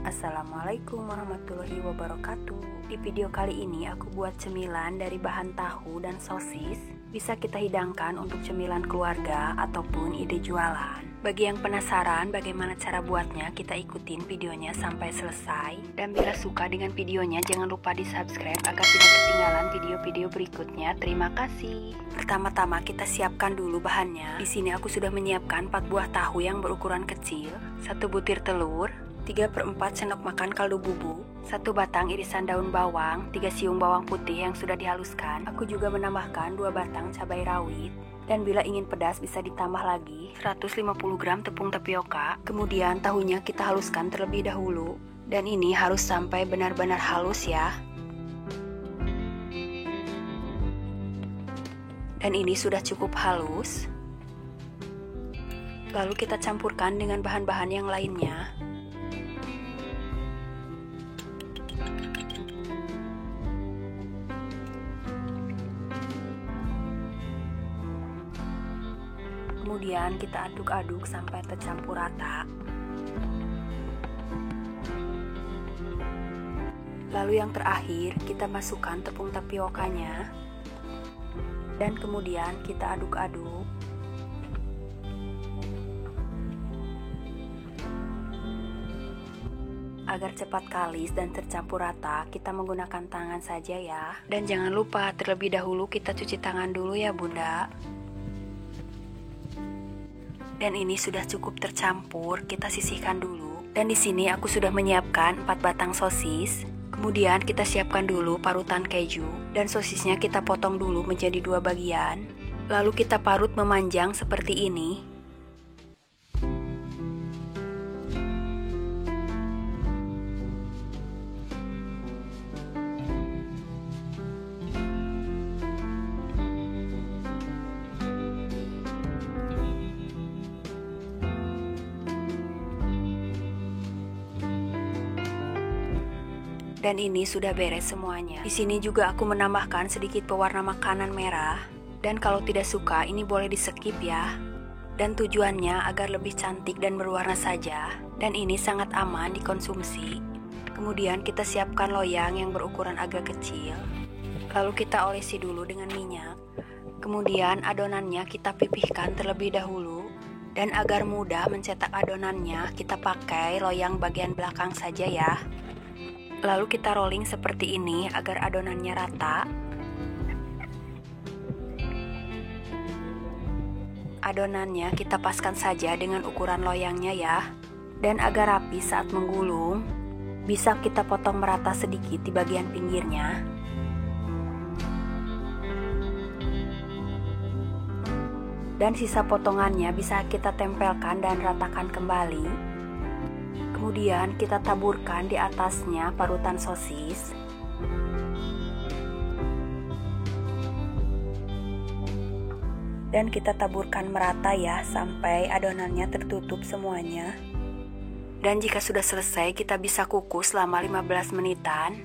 Assalamualaikum warahmatullahi wabarakatuh. Di video kali ini aku buat cemilan dari bahan tahu dan sosis. Bisa kita hidangkan untuk cemilan keluarga ataupun ide jualan. Bagi yang penasaran bagaimana cara buatnya, kita ikutin videonya sampai selesai. Dan bila suka dengan videonya, jangan lupa di subscribe agar tidak ketinggalan video-video berikutnya. Terima kasih. Pertama-tama kita siapkan dulu bahannya. Di sini aku sudah menyiapkan 4 buah tahu yang berukuran kecil, 1 butir telur, 3/4 sendok makan kaldu bubuk, 1 batang irisan daun bawang, 3 siung bawang putih yang sudah dihaluskan. Aku juga menambahkan 2 batang cabai rawit. Dan bila ingin pedas bisa ditambah lagi 150 gram tepung tapioka. Kemudian tahunya kita haluskan terlebih dahulu. Dan ini harus sampai benar-benar halus ya. Dan ini sudah cukup halus. Lalu kita campurkan dengan bahan-bahan yang lainnya. Kemudian kita aduk-aduk sampai tercampur rata. Lalu yang terakhir kita masukkan tepung tapiokanya. Dan kemudian kita aduk-aduk. Agar cepat kalis dan tercampur rata, kita menggunakan tangan saja ya. Dan jangan lupa terlebih dahulu kita cuci tangan dulu ya Bunda. Dan ini sudah cukup tercampur, kita sisihkan dulu. Dan di sini aku sudah menyiapkan 4 batang sosis. Kemudian kita siapkan dulu parutan keju. Dan sosisnya kita potong dulu menjadi 2 bagian. Lalu kita parut memanjang seperti ini. Dan ini sudah beres semuanya. Di sini juga aku menambahkan sedikit pewarna makanan merah. Dan kalau tidak suka, ini boleh di-skip ya. Dan tujuannya agar lebih cantik dan berwarna saja. Dan ini sangat aman dikonsumsi. Kemudian kita siapkan loyang yang berukuran agak kecil. Lalu kita olesi dulu dengan minyak. Kemudian adonannya kita pipihkan terlebih dahulu. Dan agar mudah mencetak adonannya, kita pakai loyang bagian belakang saja ya. Lalu kita rolling seperti ini agar adonannya rata. Adonannya kita paskan saja dengan ukuran loyangnya ya. Dan agar rapi saat menggulung, bisa kita potong merata sedikit di bagian pinggirnya. Dan sisa potongannya bisa kita tempelkan dan ratakan kembali. Kemudian kita taburkan di atasnya parutan sosis. Dan kita taburkan merata ya sampai adonannya tertutup semuanya. Dan jika sudah selesai kita bisa kukus selama 15 menitan.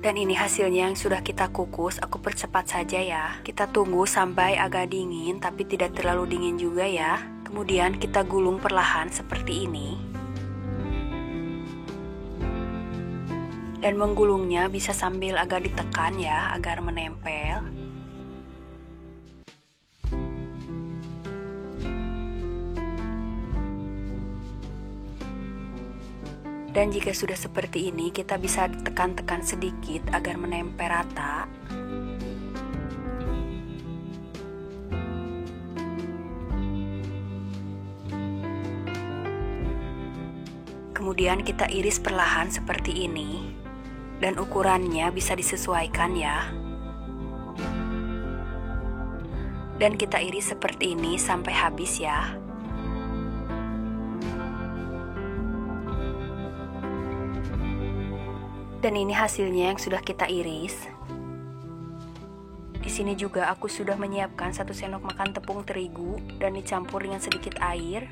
Dan ini hasilnya yang sudah kita kukus, aku percepat saja ya. Kita tunggu sampai agak dingin tapi tidak terlalu dingin juga ya. Kemudian kita gulung perlahan seperti ini. Dan menggulungnya bisa sambil agak ditekan ya, agar menempel. Dan jika sudah seperti ini, kita bisa tekan-tekan sedikit agar menempel rata. Kemudian kita iris perlahan seperti ini. Dan ukurannya bisa disesuaikan ya. Dan kita iris seperti ini sampai habis ya. Dan ini hasilnya yang sudah kita iris. Di sini juga aku sudah menyiapkan 1 sendok makan tepung terigu dan dicampur dengan sedikit air.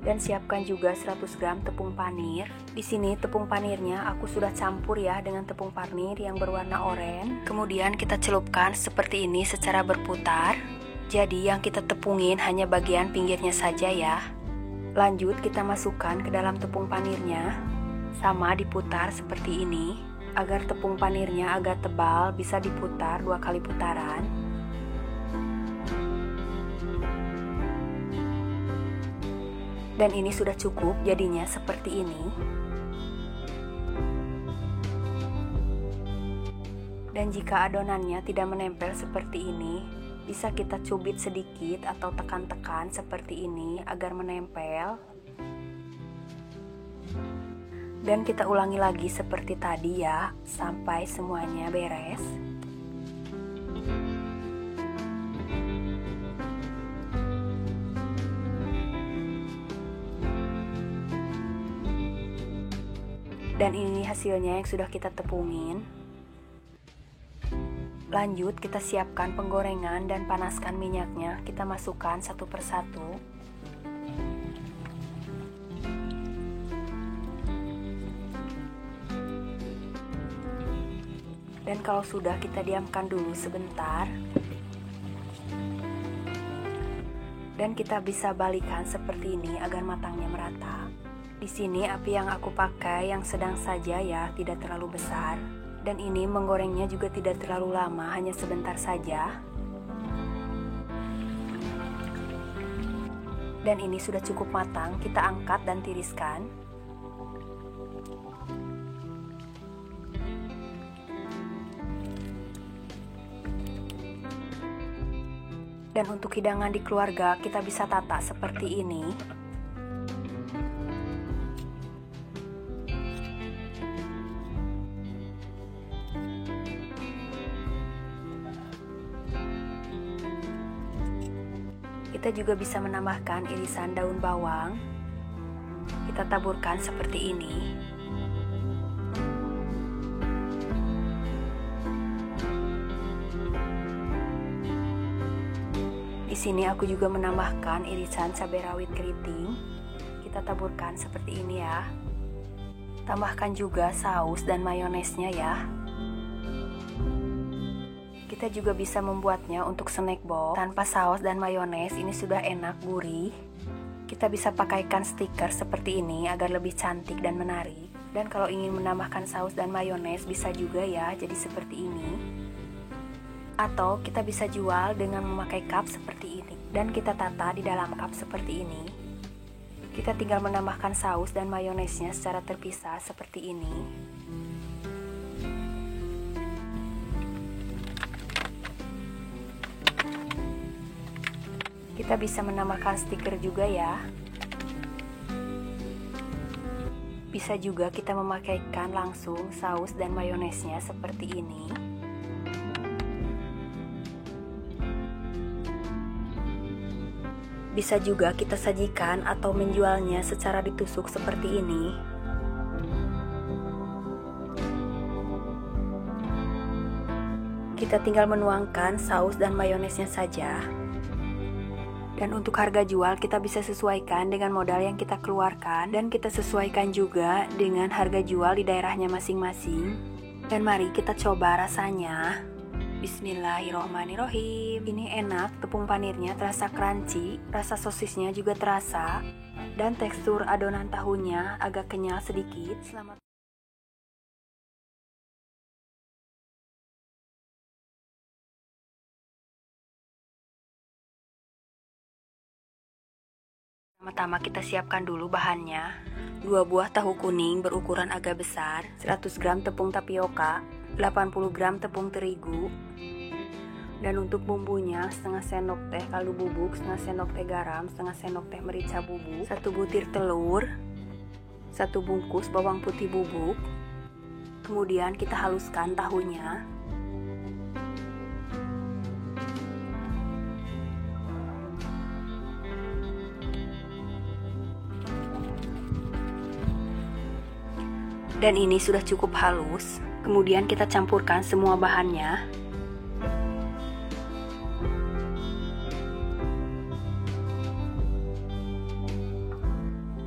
Dan siapkan juga 100 gram tepung panir. Di sini tepung panirnya aku sudah campur ya dengan tepung panir yang berwarna oranye. Kemudian kita celupkan seperti ini secara berputar. Jadi yang kita tepungin hanya bagian pinggirnya saja ya. Lanjut kita masukkan ke dalam tepung panirnya. Sama diputar seperti ini. Agar tepung panirnya agak tebal, bisa diputar 2 kali putaran. Dan ini sudah cukup, jadinya seperti ini. Dan jika adonannya tidak menempel seperti ini, bisa kita cubit sedikit atau tekan-tekan seperti ini agar menempel. Dan kita ulangi lagi seperti tadi ya, sampai semuanya beres. Dan ini hasilnya yang sudah kita tepungin. Lanjut kita siapkan penggorengan dan panaskan minyaknya. Kita masukkan satu persatu. Dan kalau sudah, kita diamkan dulu sebentar. Dan kita bisa balikan seperti ini agar matangnya merata. Di sini api yang aku pakai yang sedang saja ya, tidak terlalu besar. Dan ini menggorengnya juga tidak terlalu lama, hanya sebentar saja. Dan ini sudah cukup matang, kita angkat dan tiriskan. Dan untuk hidangan di keluarga, kita bisa tata seperti ini. Kita juga bisa menambahkan irisan daun bawang. Kita taburkan seperti ini. Di sini aku juga menambahkan irisan cabai rawit keriting. Kita taburkan seperti ini ya. Tambahkan juga saus dan mayonesnya ya. Kita juga bisa membuatnya untuk snack box tanpa saus dan mayones. Ini sudah enak, gurih. Kita bisa pakaikan stiker seperti ini agar lebih cantik dan menarik. Dan kalau ingin menambahkan saus dan mayones bisa juga ya, jadi seperti ini. Atau kita bisa jual dengan memakai cup seperti ini. Dan kita tata di dalam cup seperti ini. Kita tinggal menambahkan saus dan mayonesnya secara terpisah seperti ini. Kita bisa menambahkan stiker juga ya. Bisa juga kita memakaikan langsung saus dan mayonesnya seperti ini. Bisa juga kita sajikan atau menjualnya secara ditusuk seperti ini. Kita tinggal menuangkan saus dan mayonesnya saja. Dan untuk harga jual kita bisa sesuaikan dengan modal yang kita keluarkan. Dan kita sesuaikan juga dengan harga jual di daerahnya masing-masing. Dan mari kita coba rasanya. Bismillahirrohmanirrohim. Ini enak, tepung panirnya terasa crunchy, rasa sosisnya juga terasa. Dan tekstur adonan tahunya agak kenyal sedikit. Selamat Pertama kita siapkan dulu bahannya. 2 buah tahu kuning berukuran agak besar, 100 gram tepung tapioka, 80 gram tepung terigu. Dan untuk bumbunya, setengah sendok teh kaldu bubuk, setengah sendok teh garam, setengah sendok teh merica bubuk, 1 butir telur, 1 bungkus bawang putih bubuk. Kemudian kita haluskan tahunya. Dan ini sudah cukup halus. Kemudian kita campurkan semua bahannya.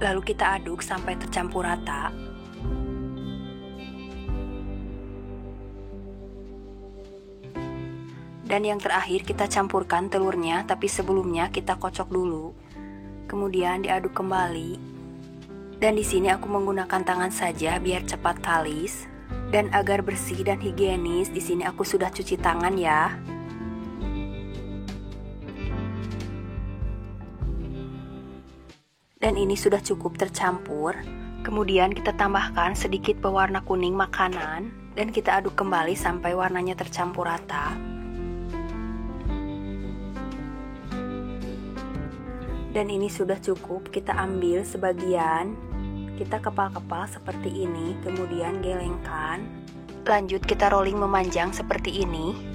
Lalu kita aduk sampai tercampur rata. Dan yang terakhir kita campurkan telurnya, tapi sebelumnya kita kocok dulu. Kemudian diaduk kembali. Dan di sini aku menggunakan tangan saja biar cepat kalis. Dan agar bersih dan higienis, di sini aku sudah cuci tangan ya. Dan ini sudah cukup tercampur. Kemudian kita tambahkan sedikit pewarna kuning makanan dan kita aduk kembali sampai warnanya tercampur rata. Dan ini sudah cukup, kita ambil sebagian, kita kepal-kepal seperti ini, kemudian gelengkan. Lanjut kita rolling memanjang seperti ini.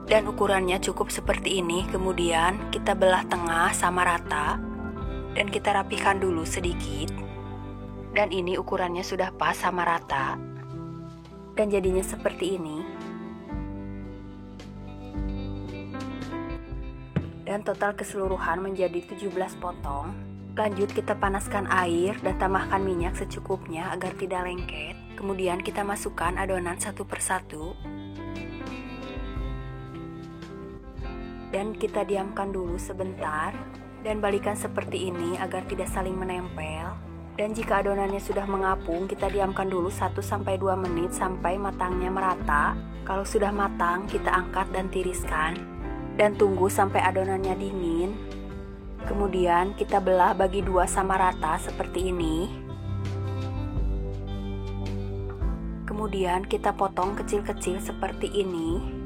Dan ukurannya cukup seperti ini, kemudian kita belah tengah sama rata dan kita rapihkan dulu sedikit. Dan ini ukurannya sudah pas sama rata dan jadinya seperti ini. Dan total keseluruhan menjadi 17 potong. Lanjut kita panaskan air dan tambahkan minyak secukupnya agar tidak lengket. Kemudian kita masukkan adonan satu persatu. Dan kita diamkan dulu sebentar dan balikan seperti ini agar tidak saling menempel. Dan jika adonannya sudah mengapung, kita diamkan dulu 1-2 menit sampai matangnya merata. Kalau sudah matang, kita angkat dan tiriskan dan tunggu sampai adonannya dingin. Kemudian kita belah bagi 2 sama rata seperti ini. Kemudian kita potong kecil-kecil seperti ini.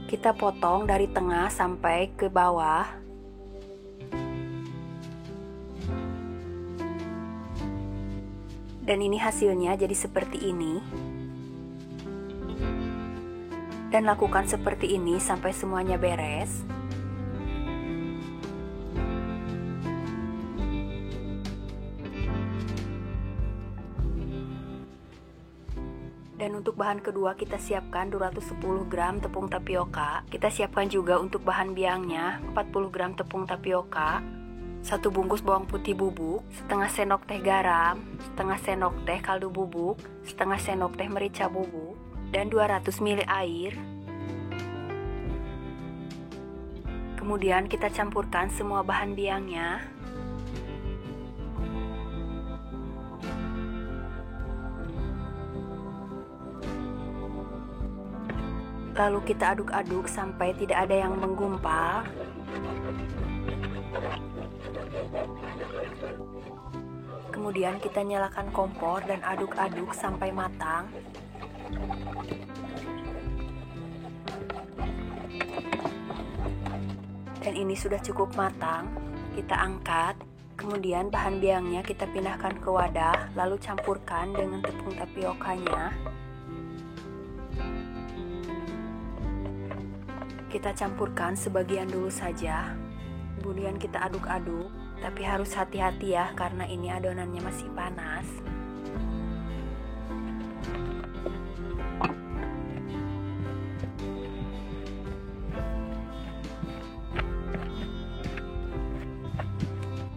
Kita potong dari tengah sampai ke bawah. Dan ini hasilnya jadi seperti ini. Dan lakukan seperti ini sampai semuanya beres. Dan untuk bahan kedua kita siapkan 210 gram tepung tapioka. Kita siapkan juga untuk bahan biangnya 40 gram tepung tapioka, 1 bungkus bawang putih bubuk, setengah sendok teh garam, setengah sendok teh kaldu bubuk, setengah sendok teh merica bubuk, dan 200 ml air. Kemudian kita campurkan semua bahan biangnya. Lalu kita aduk-aduk sampai tidak ada yang menggumpal. Kemudian kita nyalakan kompor dan aduk-aduk sampai matang. Dan ini sudah cukup matang. Kita angkat. Kemudian bahan biangnya kita pindahkan ke wadah, lalu campurkan dengan tepung tapiokanya. Kita campurkan sebagian dulu saja, kemudian kita aduk-aduk, tapi harus hati-hati ya karena ini adonannya masih panas.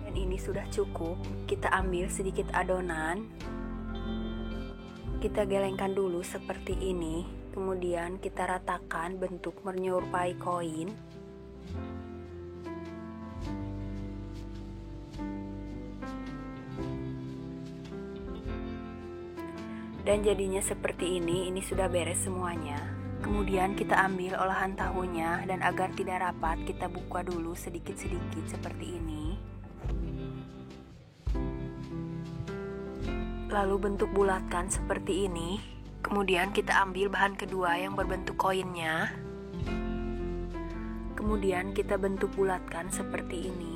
Dan ini sudah cukup, kita ambil sedikit adonan, kita gelengkan dulu seperti ini. Kemudian kita ratakan bentuk menyerupai koin. Dan jadinya seperti ini sudah beres semuanya. Kemudian kita ambil olahan tahunya dan agar tidak rapat kita buka dulu sedikit-sedikit seperti ini. Lalu bentuk bulatkan seperti ini. Kemudian kita ambil bahan kedua yang berbentuk koinnya. Kemudian kita bentuk bulatkan seperti ini.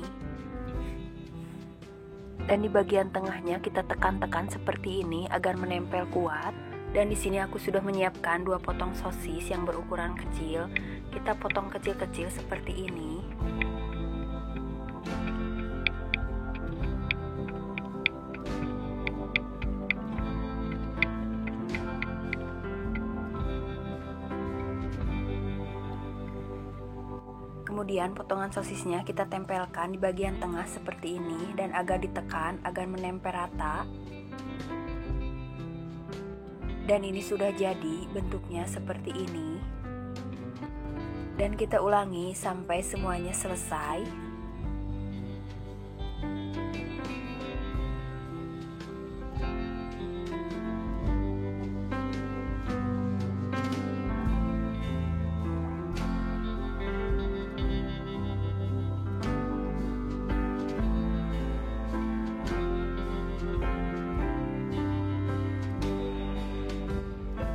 Dan di bagian tengahnya kita tekan-tekan seperti ini agar menempel kuat. Dan di sini aku sudah menyiapkan 2 potong sosis yang berukuran kecil. Kita potong kecil-kecil seperti ini. Kemudian potongan sosisnya kita tempelkan di bagian tengah seperti ini dan agak ditekan agar menempel rata. Dan ini sudah jadi bentuknya seperti ini. Dan kita ulangi sampai semuanya selesai.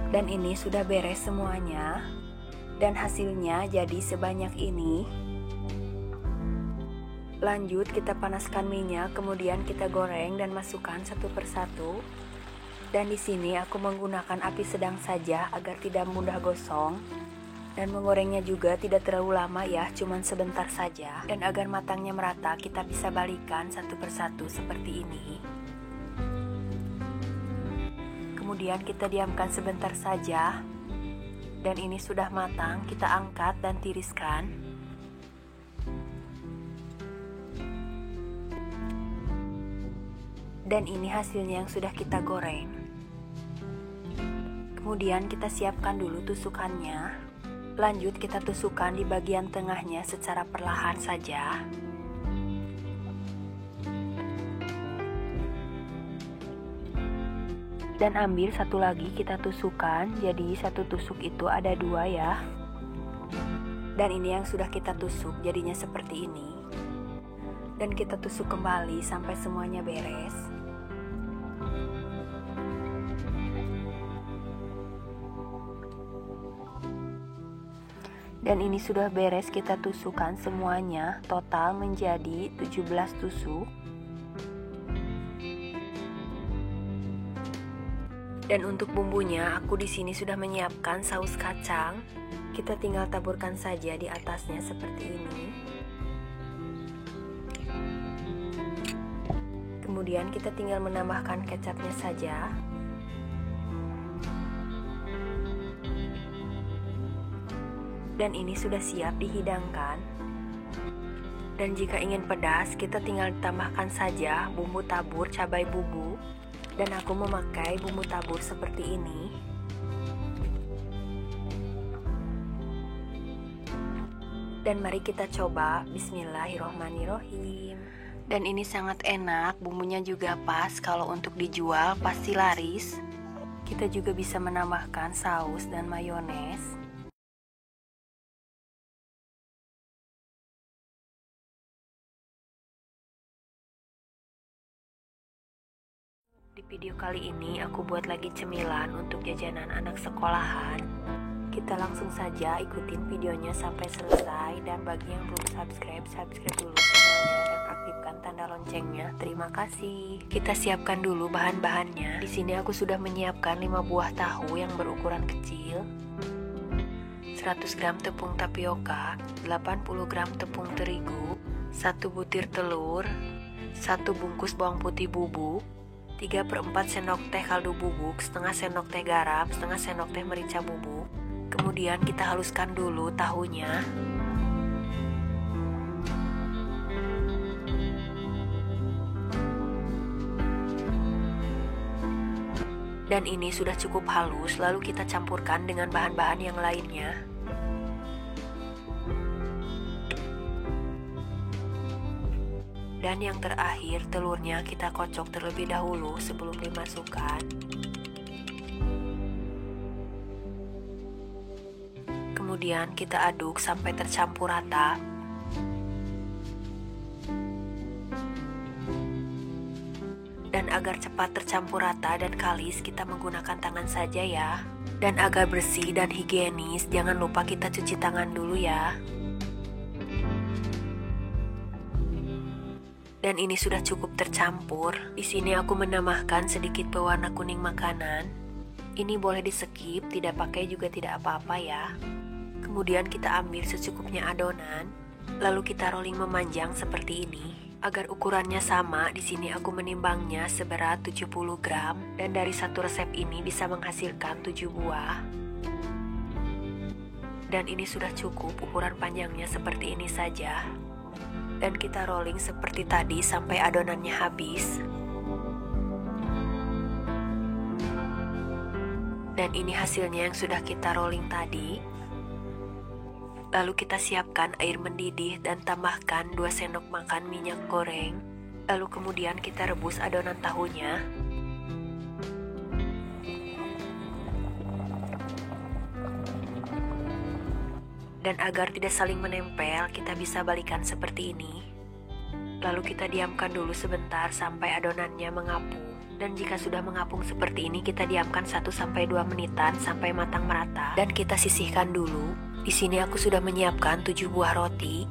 Dan ini sudah beres semuanya. Dan hasilnya jadi sebanyak ini. Lanjut kita panaskan minyak, kemudian kita goreng dan masukkan satu persatu. Dan di sini aku menggunakan api sedang saja agar tidak mudah gosong. Dan menggorengnya juga tidak terlalu lama ya, cuman sebentar saja. Dan agar matangnya merata, kita bisa balikan satu persatu seperti ini. Kemudian kita diamkan sebentar saja. Dan ini sudah matang, kita angkat dan tiriskan. Dan ini hasilnya yang sudah kita goreng. Kemudian kita siapkan dulu tusukannya. Lanjut kita tusukkan di bagian tengahnya secara perlahan saja. Dan ambil satu lagi kita tusukkan, jadi satu tusuk itu ada 2 ya. Dan ini yang sudah kita tusuk jadinya seperti ini. Dan kita tusuk kembali sampai semuanya beres. Dan ini sudah beres, kita tusukkan semuanya, total menjadi 17 tusuk. Dan untuk bumbunya, aku di sini sudah menyiapkan saus kacang. Kita tinggal taburkan saja di atasnya seperti ini. Kemudian kita tinggal menambahkan kecapnya saja. Dan ini sudah siap dihidangkan. Dan jika ingin pedas, kita tinggal tambahkan saja bumbu tabur cabai bubuk. Dan aku memakai bumbu tabur seperti ini. Dan mari kita coba. Bismillahirrohmanirrohim. Dan ini sangat enak, bumbunya juga pas. Kalau untuk dijual pasti laris. Kita juga bisa menambahkan saus dan mayones. Di video kali ini aku buat lagi cemilan untuk jajanan anak sekolahan. Kita langsung saja ikutin videonya sampai selesai. Dan bagi yang belum subscribe dulu channelnya dan aktifkan tanda loncengnya. Terima kasih. Kita siapkan dulu bahan-bahannya. Di sini aku sudah menyiapkan 5 buah tahu yang berukuran kecil, 100 gram tepung tapioka, 80 gram tepung terigu, 1 butir telur, 1 bungkus bawang putih bubuk, 3/4 sendok teh kaldu bubuk, setengah sendok teh garam, setengah sendok teh merica bubuk. Kemudian kita haluskan dulu tahunya. Dan ini sudah cukup halus, lalu kita campurkan dengan bahan-bahan yang lainnya. Dan yang terakhir, telurnya kita kocok terlebih dahulu sebelum dimasukkan. Kemudian kita aduk sampai tercampur rata. Dan agar cepat tercampur rata dan kalis, kita menggunakan tangan saja ya. Dan agar bersih dan higienis, jangan lupa kita cuci tangan dulu ya. Dan ini sudah cukup tercampur. Di sini aku menambahkan sedikit pewarna kuning makanan. Ini boleh di skip, tidak pakai juga tidak apa-apa ya. Kemudian kita ambil secukupnya adonan, lalu kita rolling memanjang seperti ini. Agar ukurannya sama, di sini aku menimbangnya seberat 70 gram dan dari satu resep ini bisa menghasilkan 7 buah. Dan ini sudah cukup, ukuran panjangnya seperti ini saja. Dan kita rolling seperti tadi sampai adonannya habis. Dan ini hasilnya yang sudah kita rolling tadi. Lalu kita siapkan air mendidih dan tambahkan 2 sendok makan minyak goreng. Lalu kemudian kita rebus adonan tahunya. Dan agar tidak saling menempel, kita bisa balikan seperti ini. Lalu kita diamkan dulu sebentar sampai adonannya mengapung. Dan jika sudah mengapung seperti ini, kita diamkan 1-2 menitan sampai matang merata. Dan kita sisihkan dulu. Di sini aku sudah menyiapkan 7 buah roti.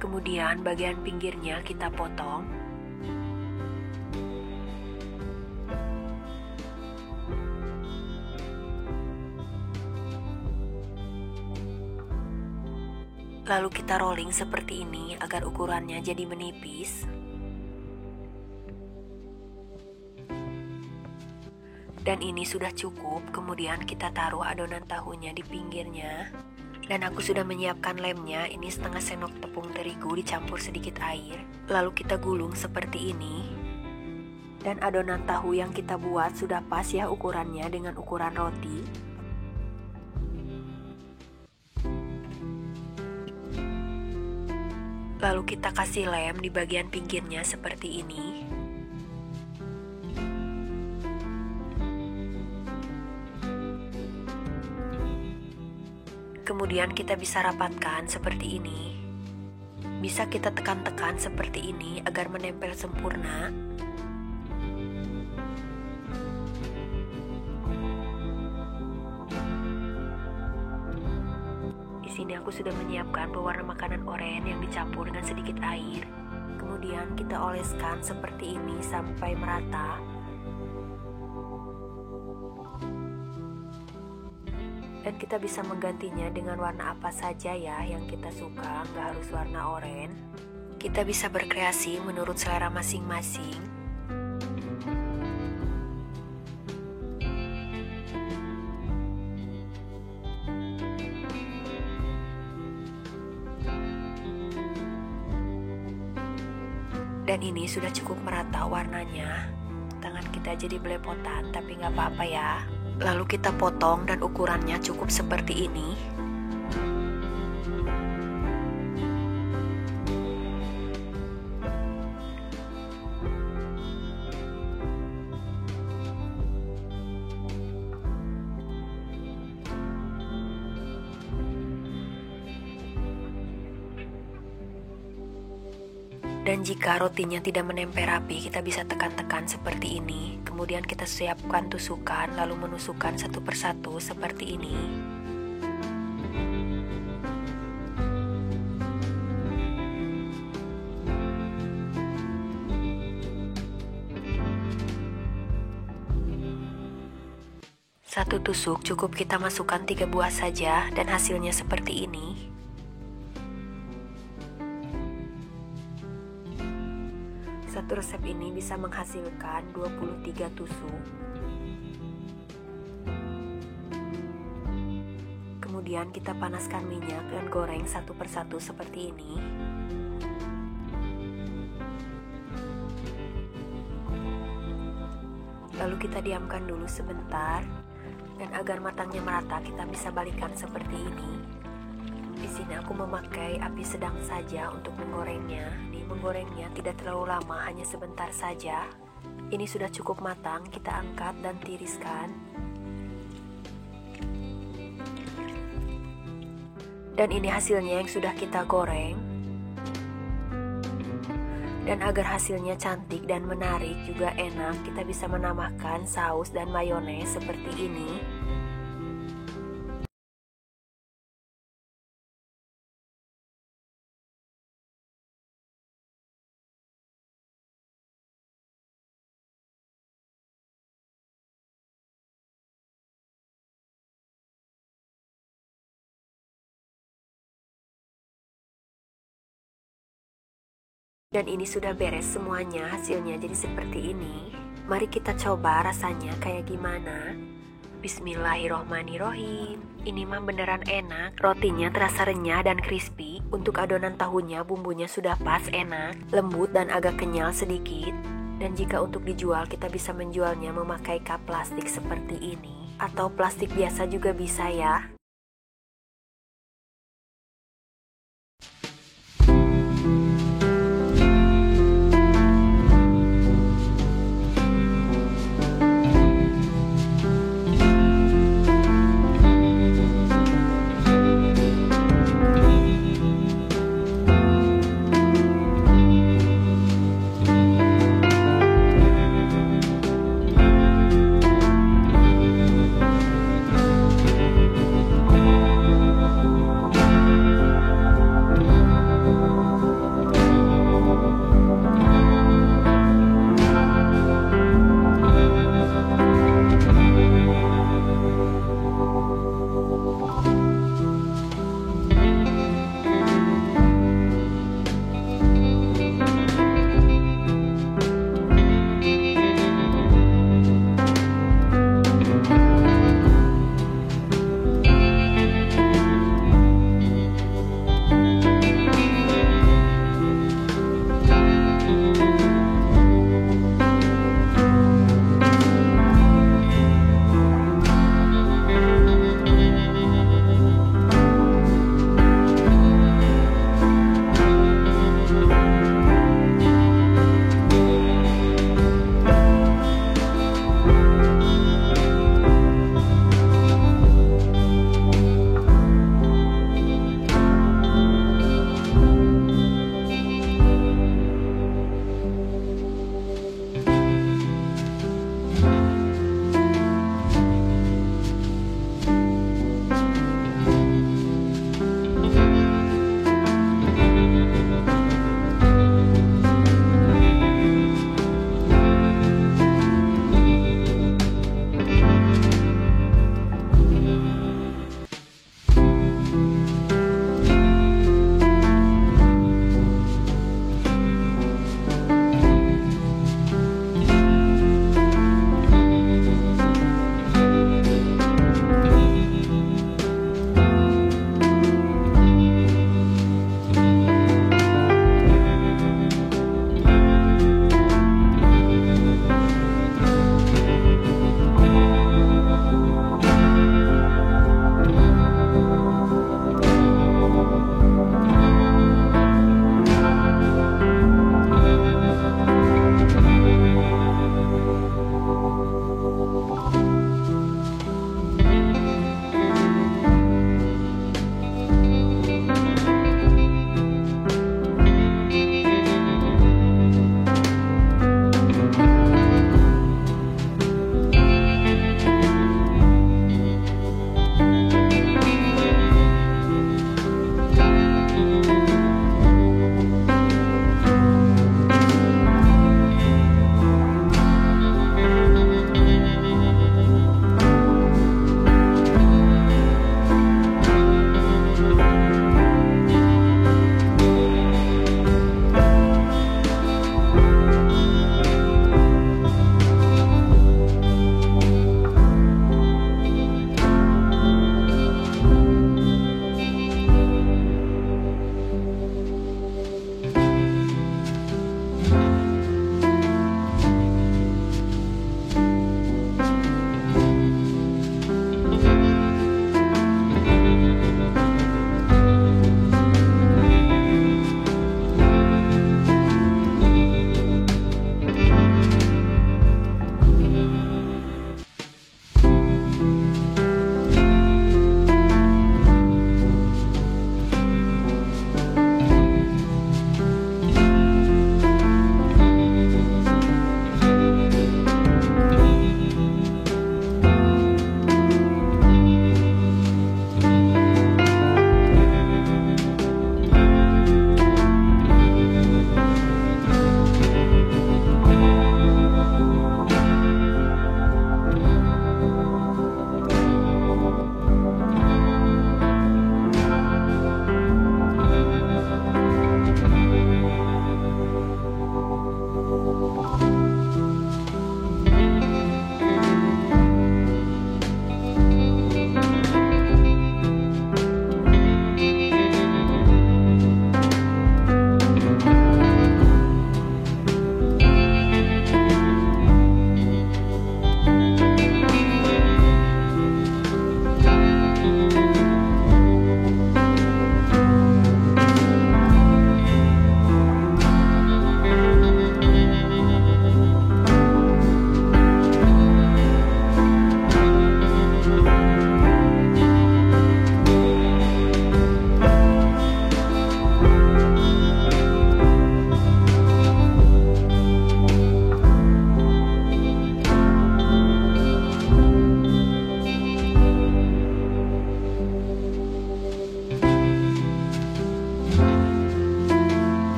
Kemudian bagian pinggirnya kita potong. Lalu kita rolling seperti ini agar ukurannya jadi menipis. Dan ini sudah cukup. Kemudian kita taruh adonan tahunya di pinggirnya. Dan aku sudah menyiapkan lemnya. Ini setengah sendok tepung terigu dicampur sedikit air. Lalu kita gulung seperti ini. Dan adonan tahu yang kita buat sudah pas ya ukurannya dengan ukuran roti. Lalu kita kasih lem di bagian pinggirnya seperti ini. Kemudian kita bisa rapatkan seperti ini. Bisa kita tekan-tekan seperti ini agar menempel sempurna. Di sini aku sudah menyiapkan pewarna makanan oranye yang dicampur dengan sedikit air. Kemudian kita oleskan seperti ini sampai merata. Dan kita bisa menggantinya dengan warna apa saja ya yang kita suka, nggak harus warna oranye. Kita bisa berkreasi menurut selera masing-masing. Dan ini sudah cukup merata warnanya. Tangan kita jadi belepotan, tapi nggak apa-apa ya. Lalu kita potong dan ukurannya cukup seperti ini. Dan jika rotinya tidak menempel rapi, kita bisa tekan-tekan seperti ini. Kemudian kita siapkan tusukan, lalu menusukkan satu persatu seperti ini. Satu tusuk cukup kita masukkan 3 buah saja dan hasilnya seperti ini. Satu resep ini bisa menghasilkan 23 tusuk. Kemudian kita panaskan minyak dan goreng satu persatu seperti ini. Lalu kita diamkan dulu sebentar. Dan agar matangnya merata, kita bisa balikan seperti ini. Di sini aku memakai api sedang saja untuk menggorengnya. Nih, menggorengnya tidak terlalu lama, hanya sebentar saja. Ini sudah cukup matang, kita angkat dan tiriskan. Dan ini hasilnya yang sudah kita goreng. Dan agar hasilnya cantik dan menarik juga enak, kita bisa menambahkan saus dan mayones seperti ini. Dan ini sudah beres semuanya, hasilnya jadi seperti ini. Mari kita coba rasanya kayak gimana. Bismillahirrohmanirrohim. Ini mah beneran enak. Rotinya terasa renyah dan crispy. Untuk adonan tahunya bumbunya sudah pas, enak, lembut dan agak kenyal sedikit. Dan jika untuk dijual, kita bisa menjualnya memakai cup plastik seperti ini, atau plastik biasa juga bisa ya.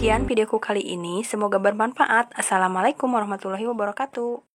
Sekian videoku kali ini, semoga bermanfaat. Assalamualaikum warahmatullahi wabarakatuh.